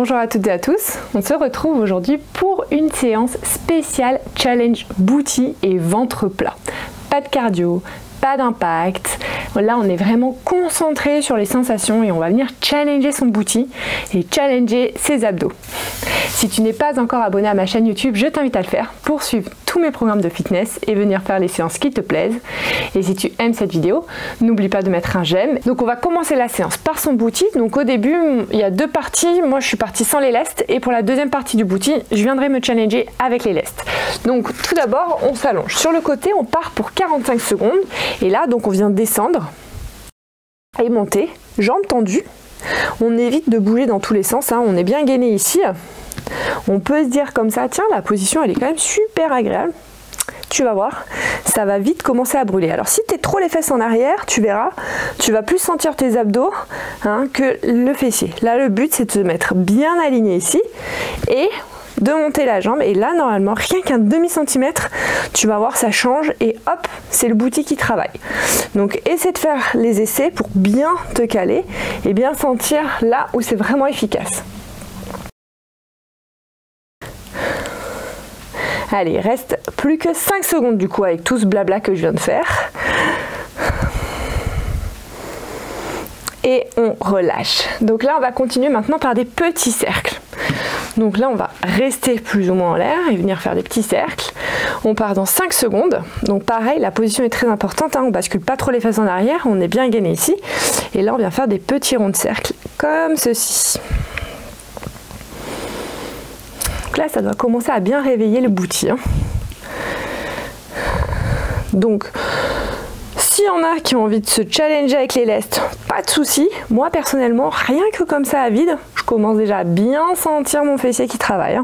Bonjour à toutes et à tous, on se retrouve aujourd'hui pour une séance spéciale challenge booty et ventre plat. Pas de cardio, pas d'impact, là on est vraiment concentré sur les sensations et on va venir challenger son booty et challenger ses abdos. Si tu n'es pas encore abonné à ma chaîne YouTube, je t'invite à le faire pour suivre tous mes programmes de fitness et venir faire les séances qui te plaisent. Et si tu aimes cette vidéo, n'oublie pas de mettre un j'aime. Donc on va commencer la séance par son booty. Donc au début, il y a deux parties. Moi je suis partie sans les lestes et pour la deuxième partie du booty, je viendrai me challenger avec les lestes. Donc tout d'abord, on s'allonge. Sur le côté, on part pour 45 secondes. Et là, donc on vient descendre et monter, jambes tendues. On évite de bouger dans tous les sens, hein. On est bien gainé ici. On peut se dire comme ça, tiens, la position elle est quand même super agréable. Tu vas voir, ça va vite commencer à brûler. Alors si tu es trop les fesses en arrière, tu verras, tu vas plus sentir tes abdos que le fessier. Là le but c'est de te mettre bien aligné ici et de monter la jambe. Et là normalement, rien qu'un demi-centimètre, tu vas voir ça change et hop, c'est le booty qui travaille. Donc essaie de faire les essais pour bien te caler et bien sentir là où c'est vraiment efficace. Allez, il reste plus que 5 secondes du coup avec tout ce blabla que je viens de faire. Et on relâche. Donc là, on va continuer maintenant par des petits cercles. Donc là, on va rester plus ou moins en l'air et venir faire des petits cercles. On part dans 5 secondes. Donc pareil, la position est très importante. On bascule pas trop les fesses en arrière. On est bien gainé ici. Et là, on vient faire des petits ronds de cercle comme ceci. Donc là, ça doit commencer à bien réveiller le booty. Donc, s'il y en a qui ont envie de se challenger avec les lestes, pas de souci. Moi, personnellement, rien que comme ça à vide, je commence déjà à bien sentir mon fessier qui travaille.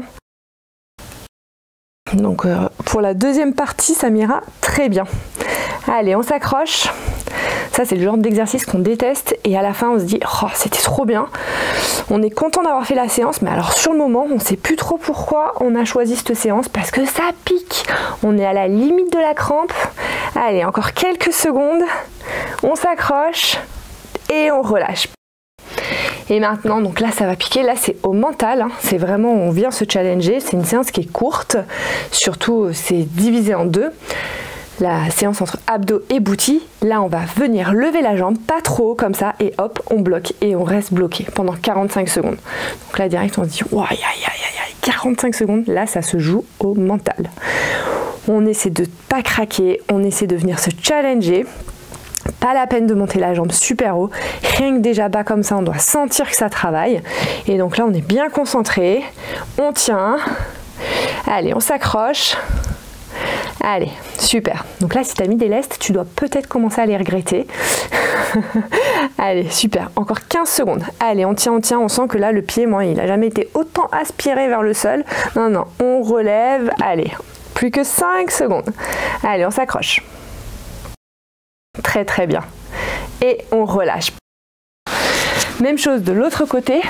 Donc, pour la deuxième partie, ça m'ira très bien. Allez, on s'accroche. Ça, c'est le genre d'exercice qu'on déteste et à la fin, on se dit « Oh, c'était trop bien !» On est content d'avoir fait la séance, mais alors sur le moment, on ne sait plus trop pourquoi on a choisi cette séance parce que ça pique. On est à la limite de la crampe. Allez, encore quelques secondes. On s'accroche et on relâche. Et maintenant, donc là, ça va piquer. Là, c'est au mental. C'est vraiment, on vient se challenger. C'est une séance qui est courte. Surtout, c'est divisé en deux. La séance entre abdos et booty, là on va venir lever la jambe, pas trop haut comme ça, et hop, on bloque et on reste bloqué pendant 45 secondes. Donc là direct on se dit, ouah, 45 secondes, là ça se joue au mental. On essaie de pas craquer, on essaie de venir se challenger. Pas la peine de monter la jambe super haut, rien que déjà bas comme ça, on doit sentir que ça travaille. Et donc là on est bien concentré, on tient, allez on s'accroche. Allez, super. Donc là, si tu as mis des lestes, tu dois peut-être commencer à les regretter. Allez, super. Encore 15 secondes. Allez, on tient, on sent que là, le pied, moi, il n'a jamais été autant aspiré vers le sol. Non, non, on relève. Allez, plus que 5 secondes. Allez, on s'accroche. Très, très bien. Et on relâche. Même chose de l'autre côté.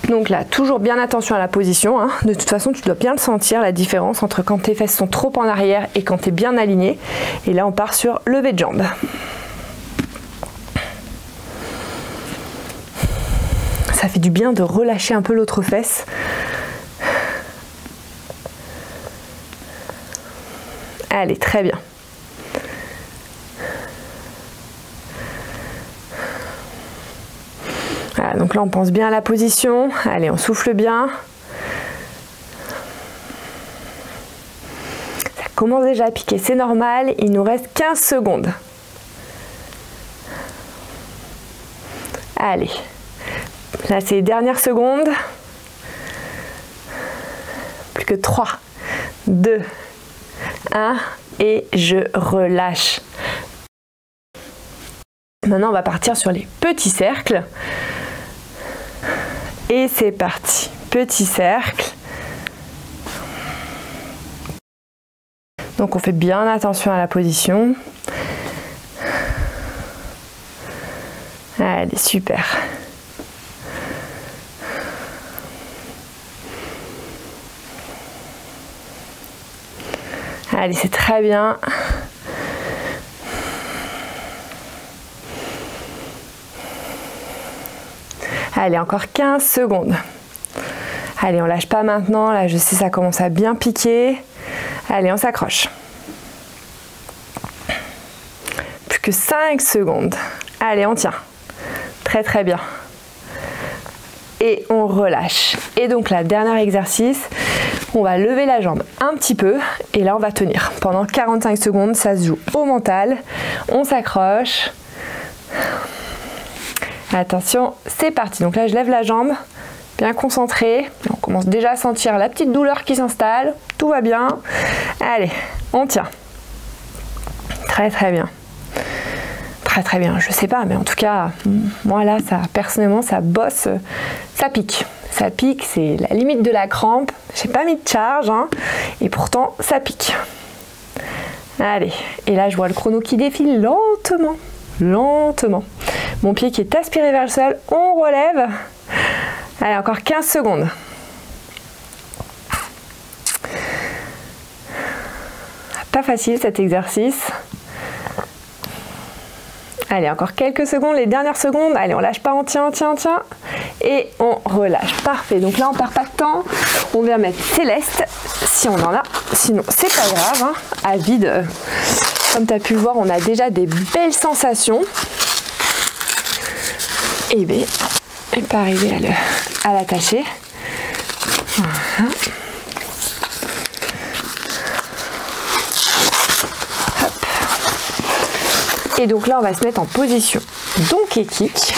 Donc là, toujours bien attention à la position. De toute façon, tu dois bien le sentir, la différence entre quand tes fesses sont trop en arrière et quand tu es bien aligné. Et là, on part sur lever de jambe. Ça fait du bien de relâcher un peu l'autre fesse. Allez, très bien. Voilà, donc là on pense bien à la position, allez on souffle bien. Ça commence déjà à piquer, c'est normal, il nous reste 15 secondes. Allez, là c'est les dernières secondes. Plus que 3, 2, 1 et je relâche. Maintenant on va partir sur les petits cercles. Et c'est parti, petit cercle. Donc on fait bien attention à la position. Allez, super. Allez, c'est très bien. Allez, encore 15 secondes. Allez, on lâche pas maintenant. Là, je sais, ça commence à bien piquer. Allez, on s'accroche. Plus que 5 secondes. Allez, on tient. Très très bien. Et on relâche. Et donc là, dernier exercice, on va lever la jambe un petit peu et là on va tenir pendant 45 secondes. Ça se joue au mental. On s'accroche. Attention, c'est parti. Donc là, je lève la jambe, bien concentré. On commence déjà à sentir la petite douleur qui s'installe. Tout va bien. Allez, on tient. Très très bien. Très très bien, je sais pas, mais en tout cas, moi là, ça, personnellement, ça bosse, ça pique. Ça pique, c'est la limite de la crampe. J'ai pas mis de charge, hein, et pourtant, ça pique. Allez, et là, je vois le chrono qui défile lentement, lentement. Mon pied qui est aspiré vers le sol, on relève. Allez, encore 15 secondes. Pas facile cet exercice. Allez, encore quelques secondes, les dernières secondes. Allez, on lâche pas, on tient, on tient, on tient. Et on relâche. Parfait. Donc là, on perd pas de temps. On vient mettre Céleste, si on en a. Sinon, c'est pas grave, hein. À vide. Comme tu as pu le voir, on a déjà des belles sensations. Et bien, il peut arriver à l'attacher. Voilà. Et donc là, on va se mettre en position donkey kick.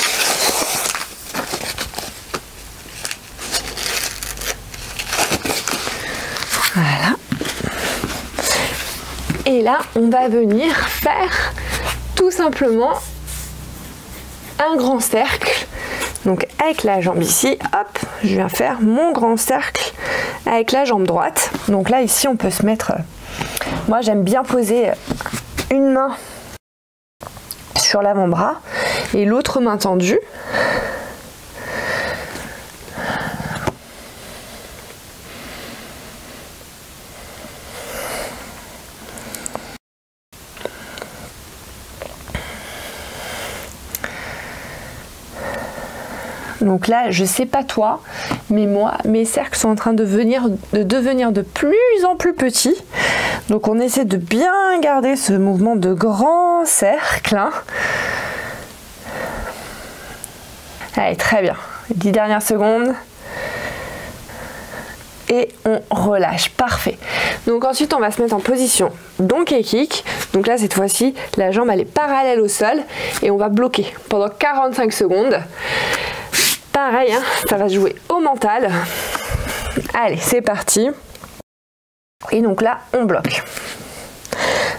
Voilà. Et là, on va venir faire tout simplement un grand cercle. Donc avec la jambe ici, hop, je viens faire mon grand cercle avec la jambe droite. Donc là, ici, on peut se mettre... Moi, j'aime bien poser une main sur l'avant-bras et l'autre main tendue. Donc là, je sais pas toi, mais moi, mes cercles sont en train de devenir de plus en plus petits. Donc on essaie de bien garder ce mouvement de grand cercle. Hein. Allez, très bien. 10 dernières secondes. Et on relâche. Parfait. Donc ensuite, on va se mettre en position donkey kick. Donc là, cette fois-ci, la jambe, elle est parallèle au sol. Et on va bloquer pendant 45 secondes. Pareil, hein, ça va se jouer au mental. Allez, c'est parti. Et donc là, on bloque.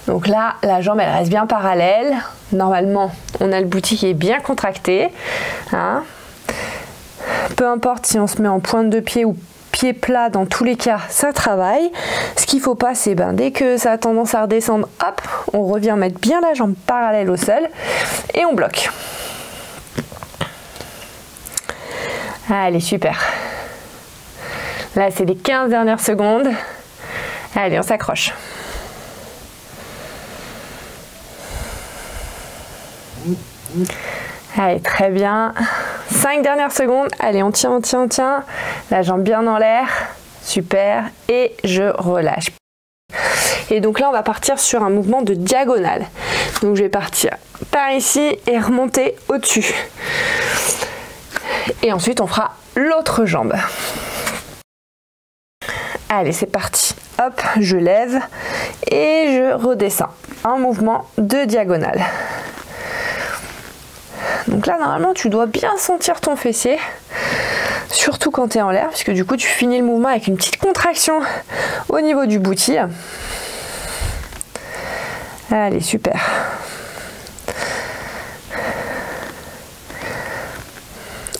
Donc là, la jambe, elle reste bien parallèle. Normalement, on a le bouti qui est bien contracté. Hein. Peu importe si on se met en pointe de pied ou pied plat, dans tous les cas, ça travaille. Ce qu'il ne faut pas, c'est dès que ça a tendance à redescendre, hop, on revient mettre bien la jambe parallèle au sol et on bloque. Allez, super. Là, c'est les 15 dernières secondes. Allez, on s'accroche. Allez, très bien. 5 dernières secondes. Allez, on tient, on tient, on tient. La jambe bien en l'air. Super. Et je relâche. Et donc là, on va partir sur un mouvement de diagonale. Donc, je vais partir par ici et remonter au-dessus. Et ensuite, on fera l'autre jambe. Allez, c'est parti. Hop, je lève et je redescends. Un mouvement de diagonale. Donc là, normalement, tu dois bien sentir ton fessier. Surtout quand tu es en l'air, puisque du coup, tu finis le mouvement avec une petite contraction au niveau du bouti. Allez, super.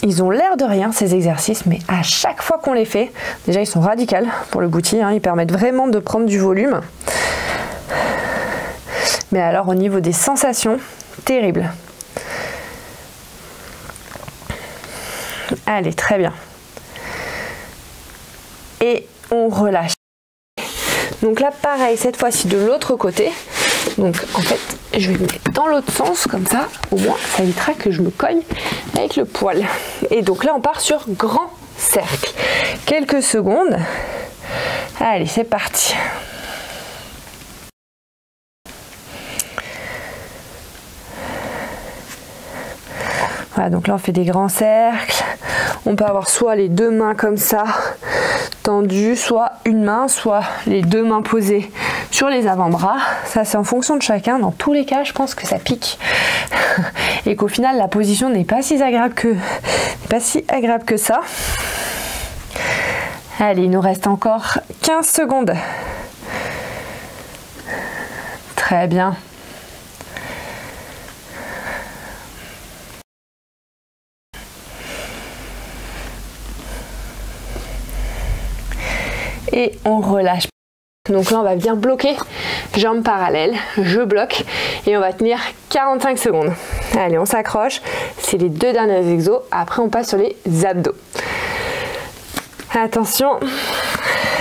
Ils ont l'air de rien ces exercices, mais à chaque fois qu'on les fait, déjà ils sont radicaux pour le bouti, hein, ils permettent vraiment de prendre du volume. Mais alors au niveau des sensations, terrible. Allez, très bien. Et on relâche. Donc là pareil, cette fois-ci de l'autre côté, Donc en fait, je vais me mettre dans l'autre sens, comme ça, au moins, ça évitera que je me cogne avec le poil. Et donc là, on part sur grand cercle. Quelques secondes. Allez, c'est parti. Voilà, donc là, on fait des grands cercles. On peut avoir soit les deux mains comme ça, tendues, soit une main, soit les deux mains posées sur les avant-bras. Ça, c'est en fonction de chacun. Dans tous les cas, je pense que ça pique. Et qu'au final, la position n'est pas si agréable que ça. Allez, il nous reste encore 15 secondes. Très bien. Et on relâche. Donc là, on va venir bloquer, jambes parallèles, je bloque et on va tenir 45 secondes. Allez, on s'accroche. C'est les deux derniers exos. Après, on passe sur les abdos. Attention,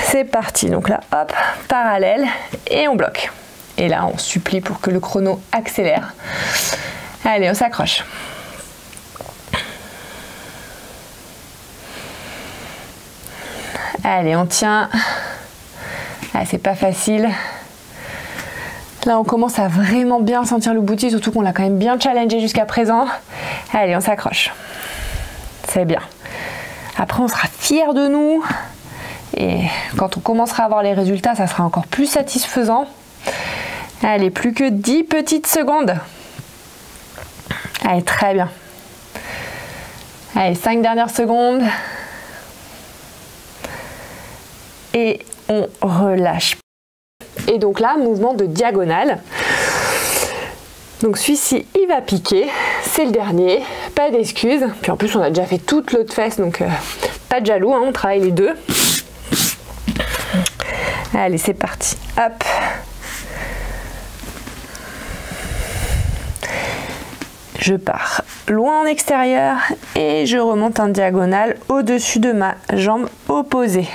c'est parti. Donc là, hop, parallèle et on bloque. Et là, on supplie pour que le chrono accélère. Allez, on s'accroche. Allez, on tient. Ah, c'est pas facile. Là, on commence à vraiment bien sentir le booty, surtout qu'on l'a quand même bien challengé jusqu'à présent. Allez, on s'accroche. C'est bien. Après, on sera fiers de nous. Et quand on commencera à voir les résultats, ça sera encore plus satisfaisant. Allez, plus que 10 petites secondes. Allez, très bien. Allez, 5 dernières secondes. Et on relâche. Et donc là, mouvement de diagonale. Donc celui-ci, il va piquer. C'est le dernier. Pas d'excuses. Puis en plus, on a déjà fait toute l'autre fesse. Donc pas de jaloux. Hein, on travaille les deux. Allez, c'est parti. Hop. Je pars loin en extérieur. Et je remonte en diagonale au-dessus de ma jambe opposée.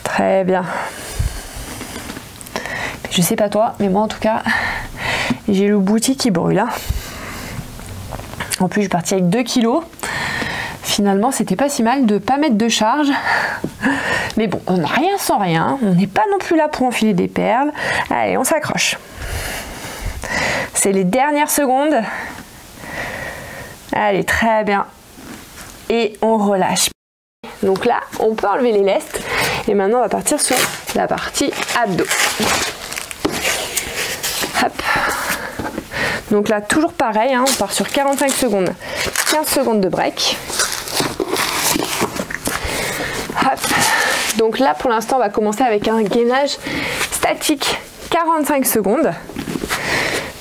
Très bien. Je sais pas toi, mais moi en tout cas, j'ai le booty qui brûle. Hein. En plus, je suis partie avec 2 kilos. Finalement, c'était pas si mal de pas mettre de charge. Mais bon, on n'a rien sans rien. On n'est pas non plus là pour enfiler des perles. Allez, on s'accroche. C'est les dernières secondes. Allez, très bien. Et on relâche. Donc là, on peut enlever les lestes. Et maintenant, on va partir sur la partie abdos. Hop. Donc là, toujours pareil, hein, on part sur 45 secondes. 15 secondes de break. Hop. Donc là, pour l'instant, on va commencer avec un gainage statique 45 secondes.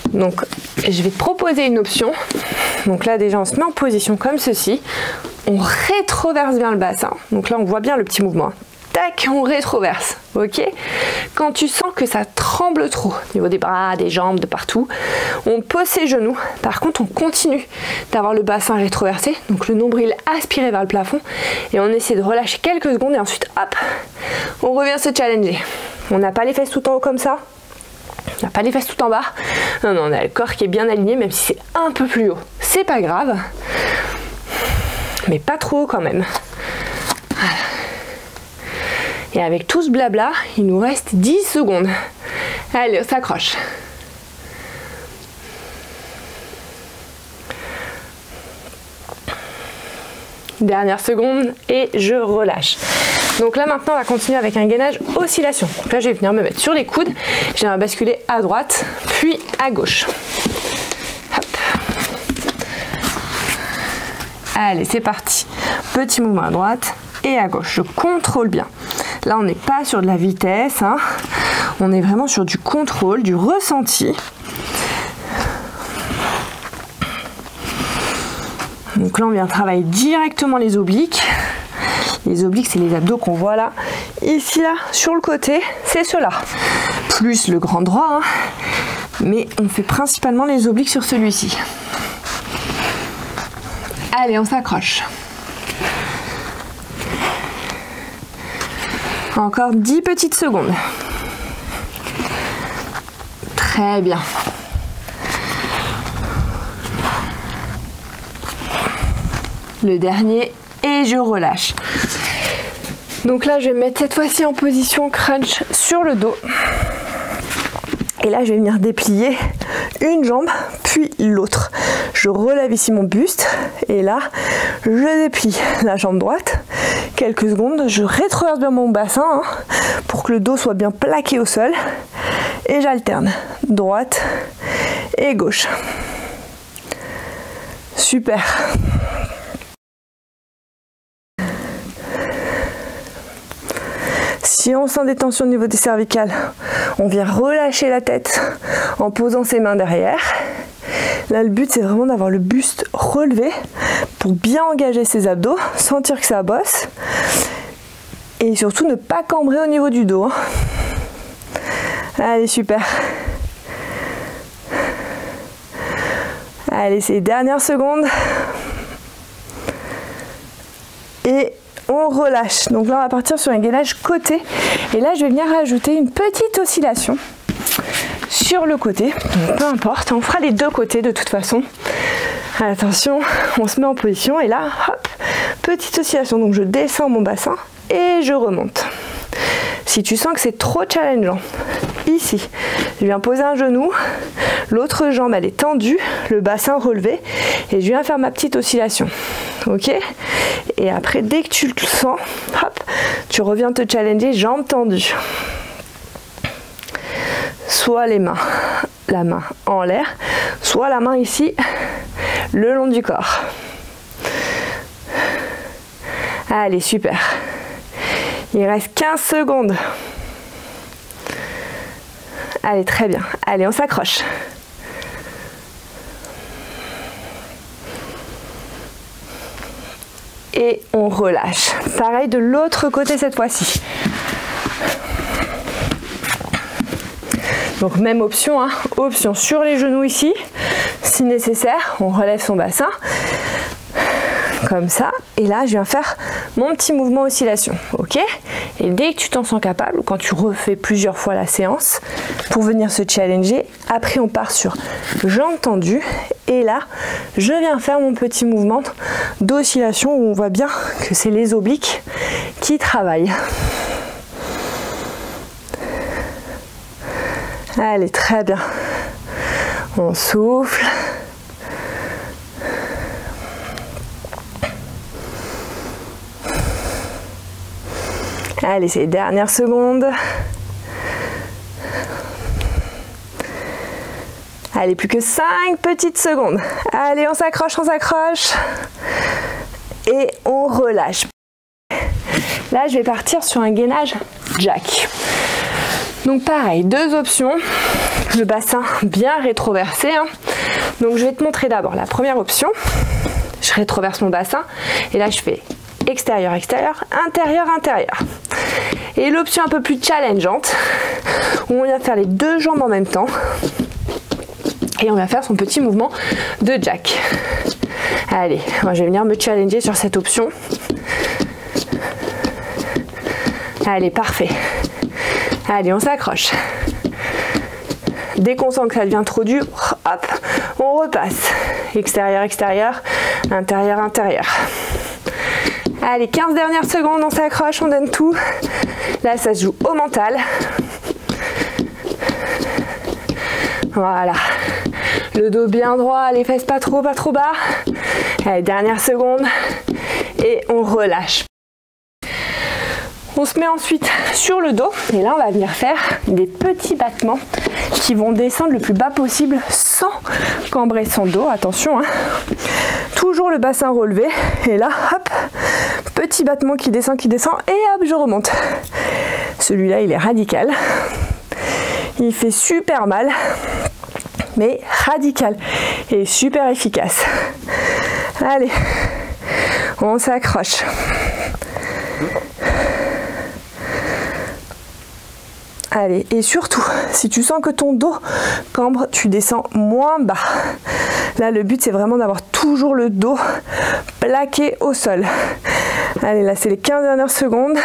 Donc, je vais te proposer une option. Donc là, déjà, on se met en position comme ceci. On rétroverse bien le bassin. Donc là, on voit bien le petit mouvement. Tac, on rétroverse, ok? Quand tu sens que ça tremble trop, au niveau des bras, des jambes, de partout, on pose ses genoux. Par contre, on continue d'avoir le bassin rétroversé, donc le nombril aspiré vers le plafond, et on essaie de relâcher quelques secondes, et ensuite, hop, on revient se challenger. On n'a pas les fesses tout en haut comme ça, on n'a pas les fesses tout en bas. Non, non, on a le corps qui est bien aligné, même si c'est un peu plus haut. C'est pas grave, mais pas trop haut quand même. Voilà. Et avec tout ce blabla, il nous reste 10 secondes. Allez, on s'accroche. Dernière seconde et je relâche. Donc là maintenant, on va continuer avec un gainage oscillation. Donc là, je vais venir me mettre sur les coudes. Je vais basculer à droite, puis à gauche. Hop. Allez, c'est parti. Petit mouvement à droite et à gauche. Je contrôle bien. Là, on n'est pas sur de la vitesse, hein. On est vraiment sur du contrôle, du ressenti. Donc là, on vient travailler directement les obliques. Les obliques, c'est les abdos qu'on voit là. Ici, là, sur le côté, c'est cela. Plus le grand droit, hein. Mais on fait principalement les obliques sur celui-ci. Allez, on s'accroche. Encore 10 petites secondes. Très bien. Le dernier et je relâche. Donc là, je vais me mettre cette fois-ci en position crunch sur le dos. Et là, je vais venir déplier une jambe, puis l'autre. Je relève ici mon buste et là, je déplie la jambe droite. Quelques secondes, je rétroverse bien mon bassin pour que le dos soit bien plaqué au sol. Et j'alterne droite et gauche. Super. Si on sent des tensions au niveau des cervicales, on vient relâcher la tête en posant ses mains derrière. Là, le but, c'est vraiment d'avoir le buste relevé pour bien engager ses abdos, sentir que ça bosse. Et surtout, ne pas cambrer au niveau du dos. Allez, super. Allez, c'est les dernières secondes. Et on relâche. Donc là, on va partir sur un gainage côté. Et là, je vais venir rajouter une petite oscillation sur le côté. Donc, peu importe, on fera les deux côtés de toute façon. Attention, on se met en position et là, hop, petite oscillation. Donc, je descends mon bassin et je remonte. Si tu sens que c'est trop challengeant, ici, je viens poser un genou, l'autre jambe elle est tendue, le bassin relevé et je viens faire ma petite oscillation. Ok? Et après, dès que tu le sens, hop, tu reviens te challenger, jambes tendues. Soit les mains, la main en l'air, soit la main ici, le long du corps. Allez, super. Il reste 15 secondes. Allez, très bien. Allez, on s'accroche. Et on relâche. Pareil de l'autre côté cette fois-ci. Donc même option, option sur les genoux ici. Si nécessaire, on relève son bassin. Comme ça, et là je viens faire mon petit mouvement oscillation, ok? Et dès que tu t'en sens capable, ou quand tu refais plusieurs fois la séance pour venir se challenger, après on part sur jambes tendues et là je viens faire mon petit mouvement d'oscillation où on voit bien que c'est les obliques qui travaillent. Allez, très bien. On souffle. Allez, c'est les dernières secondes. Allez, plus que 5 petites secondes. Allez, on s'accroche, on s'accroche. Et on relâche. Là, je vais partir sur un gainage jack. Donc pareil, deux options. Le bassin bien rétroversé. Donc je vais te montrer d'abord la première option. Je rétroverse mon bassin. Et là, je fais extérieur, extérieur, intérieur, intérieur. Et l'option un peu plus challengeante, où on vient faire les deux jambes en même temps. Et on va faire son petit mouvement de jack. Allez, moi je vais venir me challenger sur cette option. Allez, parfait. Allez, on s'accroche. Dès qu'on sent que ça devient trop dur, hop, on repasse. Extérieur, extérieur, intérieur, intérieur. Allez, 15 dernières secondes, on s'accroche, on donne tout. Là, ça se joue au mental. Voilà. Le dos bien droit, les fesses pas trop bas. Allez, dernière seconde. Et on relâche. On se met ensuite sur le dos. Et là, on va venir faire des petits battements qui vont descendre le plus bas possible sans cambrer son dos. Attention, toujours le bassin relevé. Et là, hop, petit battement qui descend. Et hop, je remonte. Celui-là, il est radical. Il fait super mal, mais radical et super efficace. Allez, on s'accroche. Allez, et surtout, si tu sens que ton dos cambre, tu descends moins bas. Là, le but, c'est vraiment d'avoir toujours le dos plaqué au sol. Allez, là, c'est les 15 dernières secondes.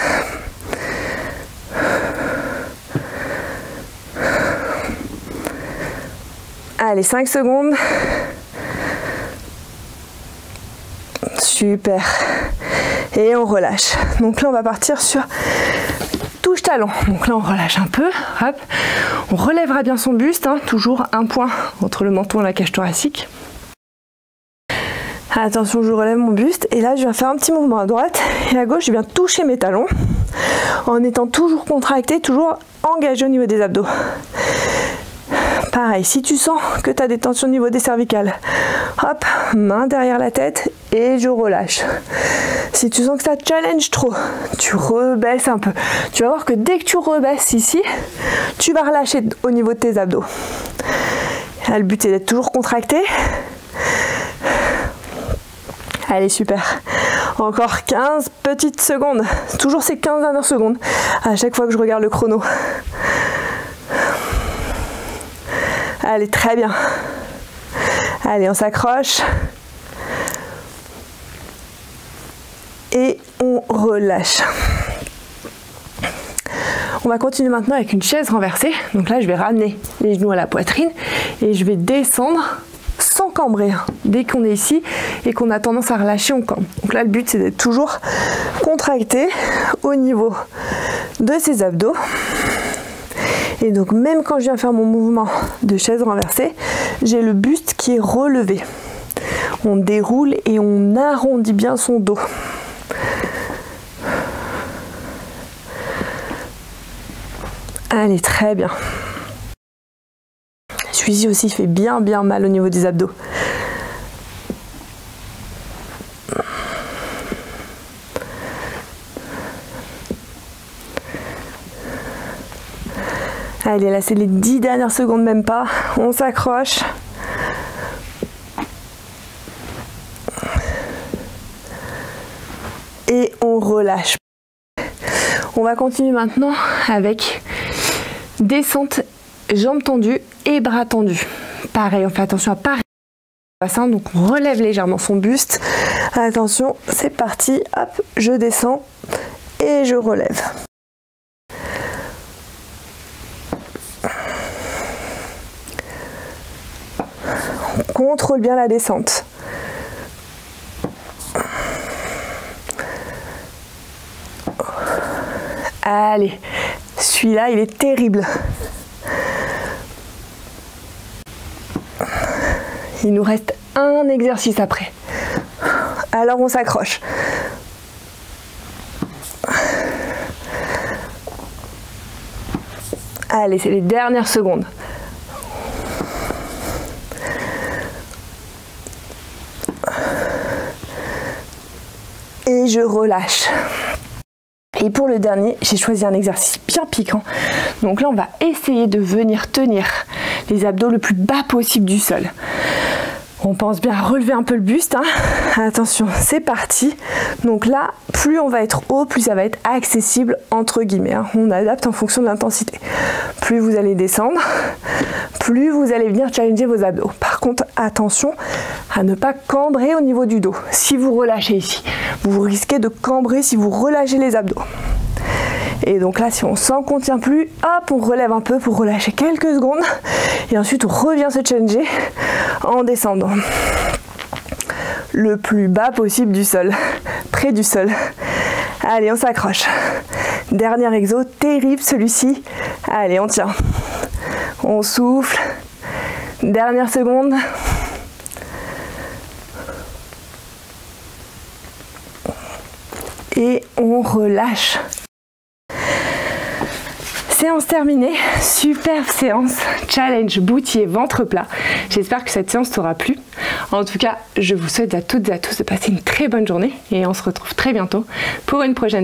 Allez, 5 secondes. Super. Et on relâche. Donc là, on va partir sur touche talon. Donc là, on relâche un peu. Hop. On relèvera bien son buste. Hein. Toujours un point entre le menton et la cage thoracique. Attention, je relève mon buste. Et là, je viens faire un petit mouvement à droite et à gauche. Je viens toucher mes talons en étant toujours contracté, toujours engagé au niveau des abdos. Pareil, si tu sens que tu as des tensions au niveau des cervicales, hop, main derrière la tête et je relâche. Si tu sens que ça challenge trop, tu rebaisses un peu. Tu vas voir que dès que tu rebaisses ici, tu vas relâcher au niveau de tes abdos. Là, le but est d'être toujours contracté. Allez, super. Encore 15 petites secondes. Toujours ces 15 dernières secondes à chaque fois que je regarde le chrono. Allez, très bien. Allez, on s'accroche. Et on relâche. On va continuer maintenant avec une chaise renversée. Donc là, je vais ramener les genoux à la poitrine et je vais descendre sans cambrer. Dès qu'on est ici et qu'on a tendance à relâcher, on cambre. Donc là, le but, c'est d'être toujours contracté au niveau de ses abdos. Et donc même quand je viens faire mon mouvement de chaise renversée, j'ai le buste qui est relevé. On déroule et on arrondit bien son dos. Allez, très bien. Celui-ci aussi fait bien mal au niveau des abdos. Allez, là c'est les 10 dernières secondes, même pas. On s'accroche. Et on relâche. On va continuer maintenant avec descente, jambes tendues et bras tendus. Pareil, on fait attention à pas bassin, donc on relève légèrement son buste. Attention, c'est parti. Hop, je descends et je relève. On contrôle bien la descente. Allez, celui-là, il est terrible. Il nous reste un exercice après. Alors on s'accroche. Allez, c'est les dernières secondes. Et je relâche. Et pour le dernier, j'ai choisi un exercice bien piquant. Donc là, on va essayer de venir tenir les abdos le plus bas possible du sol. On pense bien à relever un peu le buste. Hein. Attention, c'est parti. Donc là, plus on va être haut, plus ça va être accessible, entre guillemets. Hein. On adapte en fonction de l'intensité. Plus vous allez descendre, plus vous allez venir challenger vos abdos. Par contre, attention à ne pas cambrer au niveau du dos. Si vous relâchez ici, vous risquez de cambrer si vous relâchez les abdos. Et donc là, si on sent qu'on ne tient plus, hop, on relève un peu pour relâcher quelques secondes. Et ensuite, on revient se challenger en descendant le plus bas possible du sol, près du sol. Allez, on s'accroche. Dernier exo, terrible celui-ci. Allez, on tient. On souffle. Dernière seconde. Et on relâche. Séance terminée, superbe séance, challenge boutier ventre plat. J'espère que cette séance t'aura plu. En tout cas, je vous souhaite à toutes et à tous de passer une très bonne journée et on se retrouve très bientôt pour une prochaine séance.